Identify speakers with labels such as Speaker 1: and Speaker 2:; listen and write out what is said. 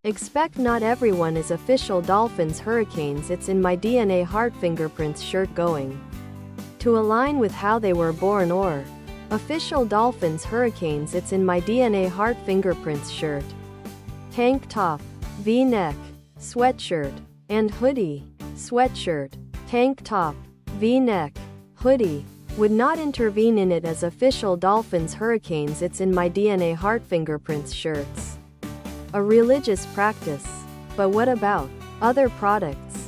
Speaker 1: Expect not everyone is official Dolphins Hurricanes. It's in my DNA heart fingerprints shirt going to align with how they were born or official Dolphins Hurricanes. It's in my DNA heart fingerprints shirt. Tank top, V-neck, sweatshirt, and hoodie. Sweatshirt, tank top, V-neck, hoodie. Would not intervene in it as official Dolphins Hurricanes. It's in my DNA heart fingerprints shirts. A religious practice. But what about other products?